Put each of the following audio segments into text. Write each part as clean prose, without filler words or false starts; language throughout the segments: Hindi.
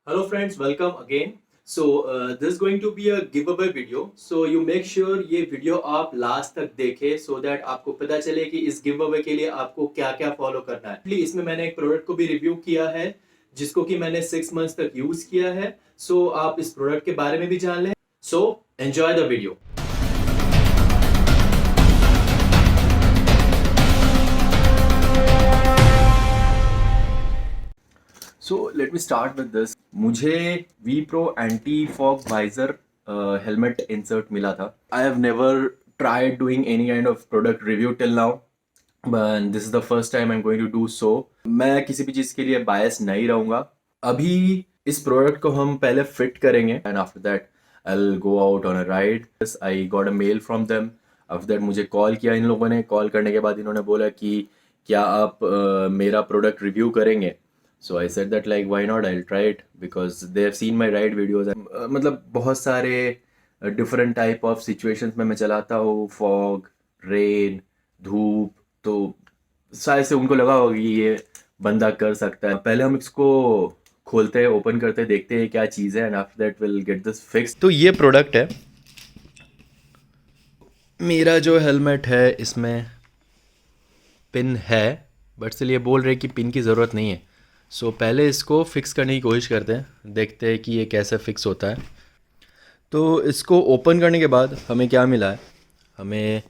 Hello friends, welcome again. This is going to be a giveaway video. So you make sure ये वीडियो आप लास्ट तक देखें so that आपको पता चले कि इस giveaway के लिए आपको क्या क्या फॉलो करना है। इसमें मैंने एक प्रोडक्ट को भी रिव्यू किया है जिसको कि मैंने 6 मंथ्स तक यूज किया है। आप इस प्रोडक्ट के बारे में भी जान लें। Enjoy the video. Let me start with this. मुझे V Pro anti fog visor helmet insert मिला था। I have never tried doing any kind of product review till now, but this is the first time I am going to do so. मैं किसी भी चीज़ के लिए बायस नहीं रहूँगा। अभी इस प्रोडक्ट को हम पहले फिट करेंगे and after that I will go out on a ride. I got a mail from them. After that मुझे कॉल किया इन लोगों ने। कॉल करने के बाद इन्होंने बोला कि क्या आप मेरा प्रोडक्ट रिव्यू करेंगे। So I said that like why not, I'll try it because they have seen my ride videos। मतलब बहुत सारे different type of situations में मैं चलाता हूँ, fog, rain, धूप, तो शायद से उनको लगा होगा कि ये बंदा कर सकता है। पहले हम इसको खोलते हैं, ओपन करते हैं, देखते हैं क्या चीज़ है and after that will get this fix. तो ये प्रोडक्ट है मेरा जो हेलमेट है, इसमें पिन है बट स्टिल ये बोल रहे कि पिन की ज़रूरत नहीं है। पहले इसको फिक्स करने की कोशिश करते हैं, देखते हैं कि ये कैसे फिक्स होता है। तो इसको ओपन करने के बाद हमें क्या मिला है, हमें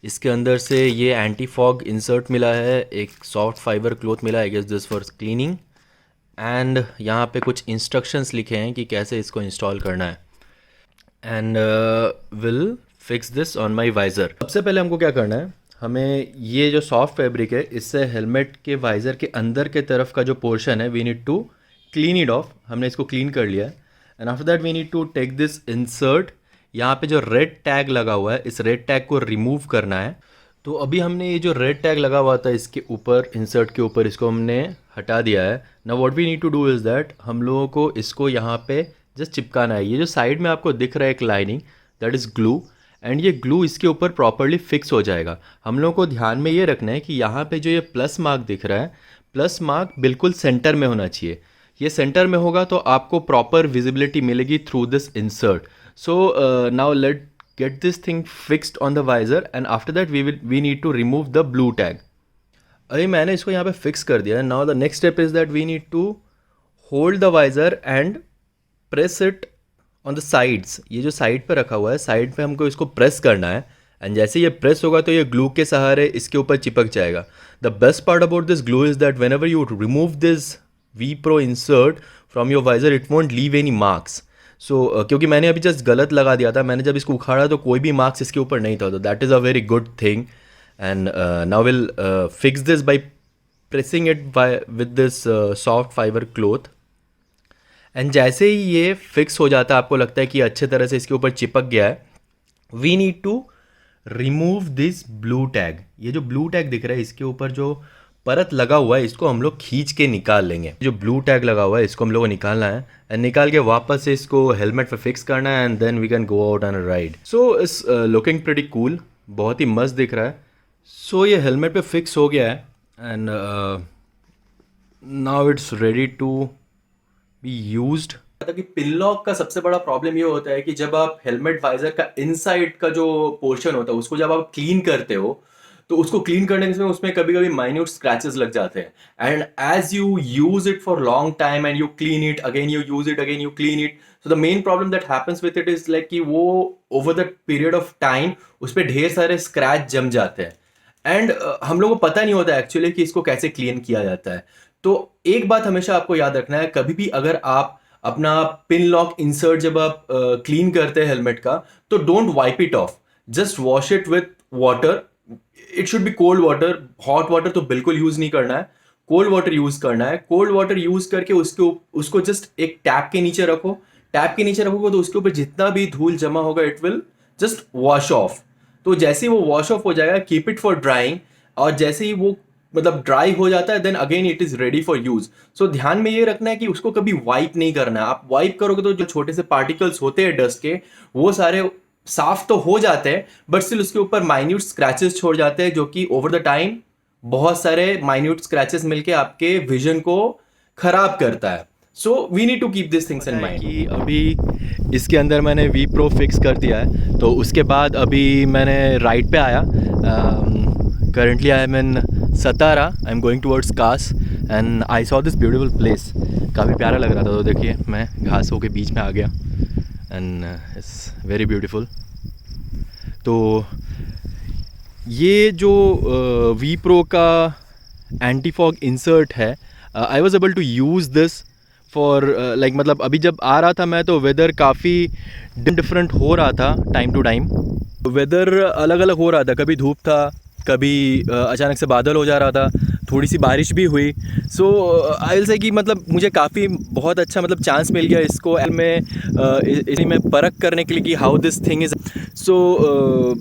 इसके अंदर से ये एंटी फॉग इंसर्ट मिला है, एक सॉफ्ट फाइबर क्लॉथ मिला है, I guess this for cleaning, and यहाँ पे कुछ इंस्ट्रक्शंस लिखे हैं कि कैसे इसको इंस्टॉल करना है, and will fix this on my visor. सबसे पहले हमको क्या करना है, हमें ये जो सॉफ्ट फैब्रिक है इससे हेलमेट के वाइज़र के अंदर के तरफ का जो पोर्शन है we need to clean it off. हमने इसको क्लीन कर लिया है and after that we need to take this insert. यहाँ पे जो रेड टैग लगा हुआ है, इस रेड टैग को रिमूव करना है। तो अभी हमने ये जो रेड टैग लगा हुआ था इसके ऊपर, इंसर्ट के ऊपर, इसको हमने हटा दिया है। Now what we need to do is that हम लोगों को इसको यहाँ पे जस्ट चिपकाना है। ये जो साइड में आपको दिख रहा है एक lining, that is glue, and ये ग्लू इसके ऊपर प्रॉपरली फिक्स हो जाएगा। हम लोगों को ध्यान में ये रखना है कि यहाँ पे जो ये प्लस मार्क दिख रहा है, प्लस मार्क बिल्कुल सेंटर में होना चाहिए। ये सेंटर में होगा तो आपको प्रॉपर विजिबिलिटी मिलेगी through this insert. Now let get this thing fixed on the visor and after that we need to remove the blue tag. अरे मैंने इसको यहाँ पे फिक्स कर दिया है। Now the next step is that we need to hold the visor and press it on the sides. ये जो साइड पे रखा हुआ है, साइड पे हमको इसको प्रेस करना है एंड जैसे ये प्रेस होगा तो ये ग्लू के सहारे इसके ऊपर चिपक जाएगा। The best part about this glue is that whenever you remove this V Pro insert from your visor it won't leave any marks. क्योंकि मैंने अभी जस्ट गलत लगा दिया था, मैंने जब इसको उखाड़ा तो कोई भी मार्क्स इसके ऊपर नहीं था। तो that is a very good thing and now will fix this by pressing it by with this soft fibre cloth. And जैसे ही ये फिक्स हो जाता है, आपको लगता है कि अच्छे तरह से इसके ऊपर चिपक गया है, we need to remove this blue tag. ये जो ब्लू टैग दिख रहा है इसके ऊपर जो परत लगा हुआ है, इसको हम लोग खींच के निकाल लेंगे। जो ब्लू टैग लगा हुआ है इसको हम लोग को निकालना है एंड निकाल के वापस से इसको हेलमेट पे फिक्स करना है and then we can go out on a ride. It's looking pretty cool, बहुत ही मस्त दिख रहा है। ये हेलमेट पे फिक्स हो गया है and now it's ready to used. कि पिन लॉक का सबसे बड़ा प्रॉब्लम ये होता है कि जब आप हेलमेट वाइजर का इनसाइड का जो पोर्शन होता है उसको जब आप क्लीन करते हो तो उसको क्लीन करने में उसमें कभी कभी माइन्यूट स्क्रैचेस लग जाते हैं and as you use it for long time and you clean it again, you use it again, you clean it, so the main problem that happens with it is like कि वो over the period of time उस पर ढेर सारे स्क्रैच जम जाते हैं एंड हम लोगों को पता नहीं होता एक्चुअली कि इसको कैसे क्लीन किया जाता है। तो एक बात हमेशा आपको याद रखना है, कभी भी अगर आप अपना पिन लॉक इंसर्ट जब आप क्लीन करते हैं हेलमेट का, तो don't wipe it of, just wash it with water. It should be cold water, hot water तो बिल्कुल यूज नहीं करना है, कोल्ड वाटर यूज करना है। कोल्ड वाटर यूज करके उसको जस्ट एक टैप के नीचे रखो। टैप के नीचे रखोगे तो उसके ऊपर जितना भी धूल जमा होगा it will just wash off. तो जैसे ही वो वॉश ऑफ हो जाएगा, कीप इट फॉर ड्राइंग, और जैसे ही वो मतलब ड्राई हो जाता है then again it is ready for use. ध्यान में ये रखना है कि उसको कभी वाइप नहीं करना है। आप वाइप करोगे तो जो छोटे से पार्टिकल्स होते हैं डस्ट के, वो सारे साफ तो हो जाते हैं बट स्टिल उसके ऊपर माइन्यूट स्क्रैचेस छोड़ जाते हैं, जो कि ओवर द टाइम बहुत सारे माइन्यूट स्क्रैचेस मिलके आपके विजन को खराब करता है। So we need to keep this things in mind कि अभी इसके अंदर मैंने वी प्रो फिक्स कर दिया है, तो उसके बाद अभी मैंने राइड पे आया. Currently I am in Satara, I am going towards Kaas and I saw this beautiful place. काफ़ी प्यारा लग रहा था, तो देखिए मैं घासों के बीच में आ गया एंड इट्स वेरी ब्यूटीफुल. तो ये जो वी प्रो का एंटी फॉग इंसर्ट है, I was able to use this for like, मतलब अभी जब आ रहा था मैं तो वेदर काफ़ी डिफरेंट हो रहा था टाइम टू टाइम. वेदर अलग अलग हो रहा था, कभी धूप था, कभी अचानक से बादल हो जा रहा था, थोड़ी सी बारिश भी हुई. सो आई विल से कि मतलब मुझे काफ़ी बहुत अच्छा मतलब चांस मिल गया इसको में इसी में परख करने के लिए कि हाउ दिस थिंग इज़. सो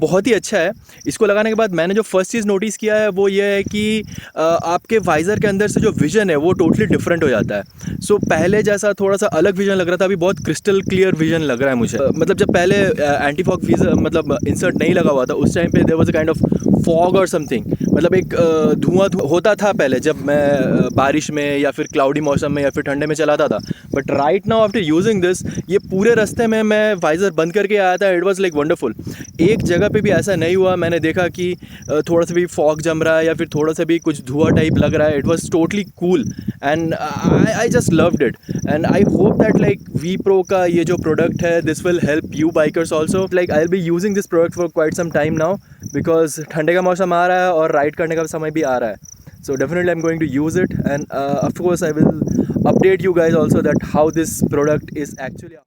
बहुत ही अच्छा है. इसको लगाने के बाद मैंने जो फर्स्ट चीज़ नोटिस किया है वो ये है कि आपके वाइज़र के अंदर से जो विज़न है वो टोटली डिफरेंट हो जाता है. सो पहले जैसा थोड़ा सा अलग विज़न लग रहा था, अभी बहुत क्रिस्टल क्लियर विज़न लग रहा है मुझे. मतलब जब पहले एंटी फॉग मतलब इंसर्ट नहीं लगा हुआ था उस टाइम पे there was a kind of fog और समथिंग, मतलब एक धुआं होता था पहले जब मैं बारिश में या फिर क्लाउडी मौसम में या फिर ठंडे में चलाता था. But right now after using this, ये पूरे रास्ते में मैं वाइज़र बंद करके आया था. It was like wonderful. एक जगह पे भी ऐसा नहीं हुआ मैंने देखा कि थोड़ा सा भी फॉग जम रहा है या फिर थोड़ा सा भी कुछ धुआं टाइप लग रहा है. It was totally cool and I just loved it. And I hope that like V Pro का ये जो प्रोडक्ट है this will help you bikers also. Like I will be using this product for quite some time now because ठंडे का मौसम आ रहा है और राइड करने का समय भी आ रहा है. So definitely I'm going to use it, and of course I will update you guys also that how this product is actually.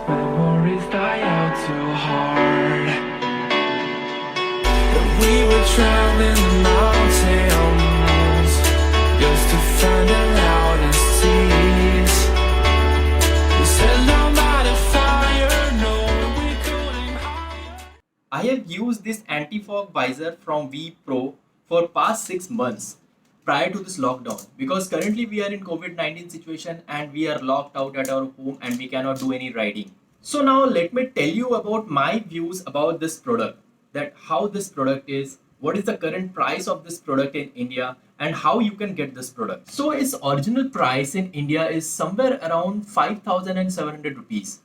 Memories die out too hard. But we were traveling the mountains just to find the loudest seas. We set them out of fire, knowing we couldn't hide. I have used this anti-fog visor from V Pro for past 6 months prior to this lockdown, because currently we are in COVID-19 situation and we are locked out at our home and we cannot do any riding. So now let me tell you about my views about this product, that how this product is, what is the current price of this product in India, and how you can get this product. So its original price in India is somewhere around 5,700 rupees.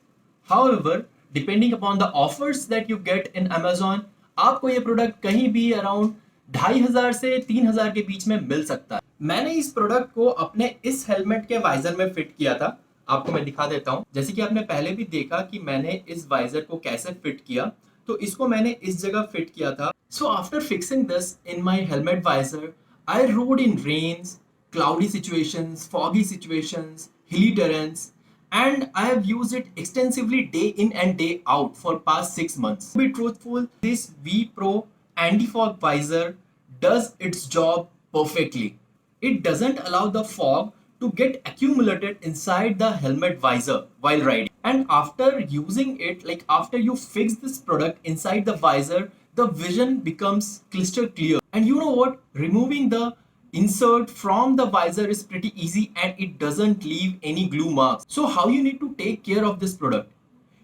However, depending upon the offers that you get in Amazon, आपको ये प्रोडक्ट कहीं भी अराउंड 2,500 से 3,000 के बीच में मिल सकता है. मैंने इस प्रोडक्ट को अपने इस हेलमेट के वाइजर में फिट किया था. आपको मैं दिखा देता हूं. जैसे कि आपने पहले भी देखा कि मैंने इस वाइजर को कैसे फिट किया, तो इसको मैंने इस जगह फिट किया था. So after fixing this in my helmet visor, I rode in rains, cloudy situations, foggy situations, hilly terrains, and I have used it extensively day in and day out for past 6 months. To be truthful, this V Pro anti-fog visor does its job perfectly. It doesn't allow the fog to get accumulated inside the helmet visor while riding. And after using it, like after you fix this product inside the visor, the vision becomes crystal clear. And you know what? Removing the insert from the visor is pretty easy and it doesn't leave any glue marks. So how you need to take care of this product?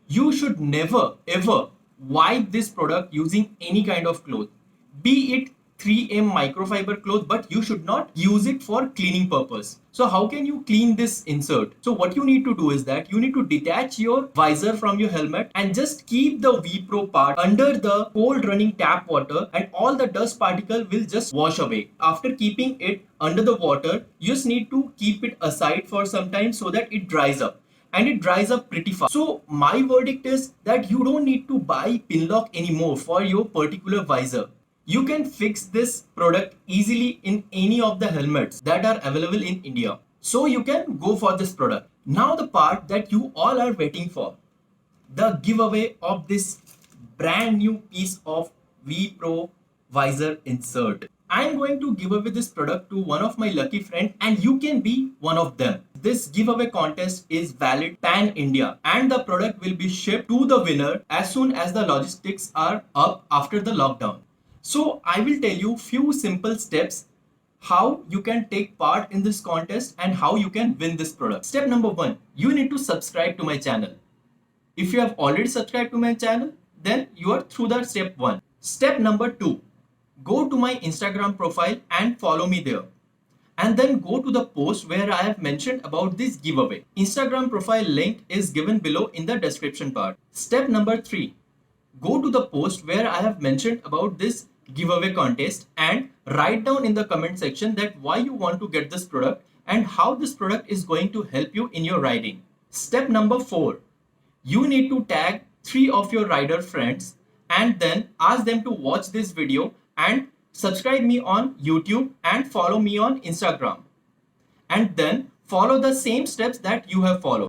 You should never ever wipe this product using any kind of cloth, be it 3M microfiber cloth, but you should not use it for cleaning purpose. So how can you clean this insert? So what you need to do is that you need to detach your visor from your helmet and just keep the V Pro part under the cold running tap water, and all the dust particle will just wash away. After keeping it under the water, you just need to keep it aside for some time so that it dries up, and it dries up pretty fast. So my verdict is that you don't need to buy pin lock anymore for your particular visor. You can fix this product easily in any of the helmets that are available in India. So you can go for this product. Now the part that you all are waiting for, the giveaway of this brand new piece of V Pro visor insert. I am going to give away this product to one of my lucky friend and you can be one of them. This giveaway contest is valid pan India and the product will be shipped to the winner as soon as the logistics are up after the lockdown. So I will tell you few simple steps how you can take part in this contest and how you can win this product. Step number 1, you need to subscribe to my channel. If you have already subscribed to my channel, then you are through the step 1. Step number 2, go to my Instagram profile and follow me there. And then go to the post where I have mentioned about this giveaway. Instagram profile link is given below in the description part. Step number 3, go to the post where I have mentioned about this giveaway contest and write down in the comment section that why you want to get this product and how this product is going to help you in your riding. Step number 4, you need to tag 3 of your rider friends and then ask them to watch this video and subscribe me on YouTube and follow me on Instagram. And then follow the same steps that you have followed.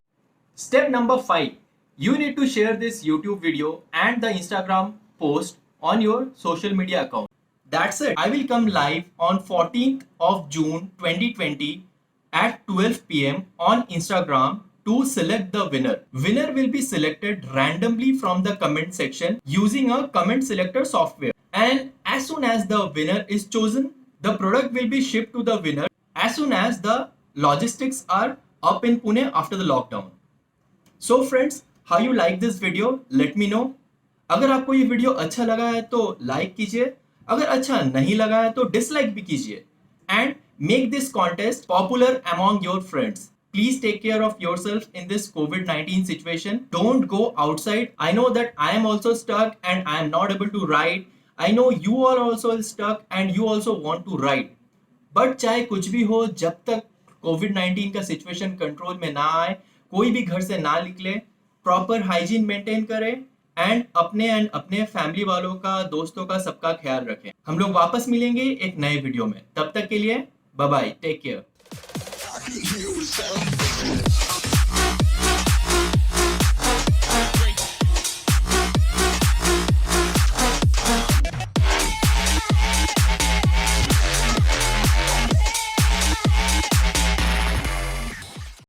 Step number 5, you need to share this YouTube video and the Instagram post on your social media account. That's it. I will come live on 14th of June 2020 at 12 PM on Instagram to select the winner. Winner will be selected randomly from the comment section using a comment selector software. And as soon as the winner is chosen, the product will be shipped to the winner as soon as the logistics are up in Pune after the lockdown. So friends, how you like this video? Let me know. अगर आपको ये वीडियो अच्छा लगा है तो लाइक कीजिए, अगर अच्छा नहीं लगा है तो डिसलाइक भी कीजिए and make this contest popular among your friends. Please take care of yourself in this COVID-19 situation. Don't go outside. I know that I am also stuck and I am not able to ride. I know you are also stuck and you also want to ride. But चाहे कुछ भी हो, जब तक COVID-19 का सिचुएशन कंट्रोल में ना आए, कोई भी घर से ना निकले, प्रॉपर हाइजीन मेंटेन करें एंड अपने फैमिली वालों का, दोस्तों का, सबका ख्याल रखें. हम लोग वापस मिलेंगे एक नए वीडियो में. तब तक के लिए बाय बाय, टेक केयर.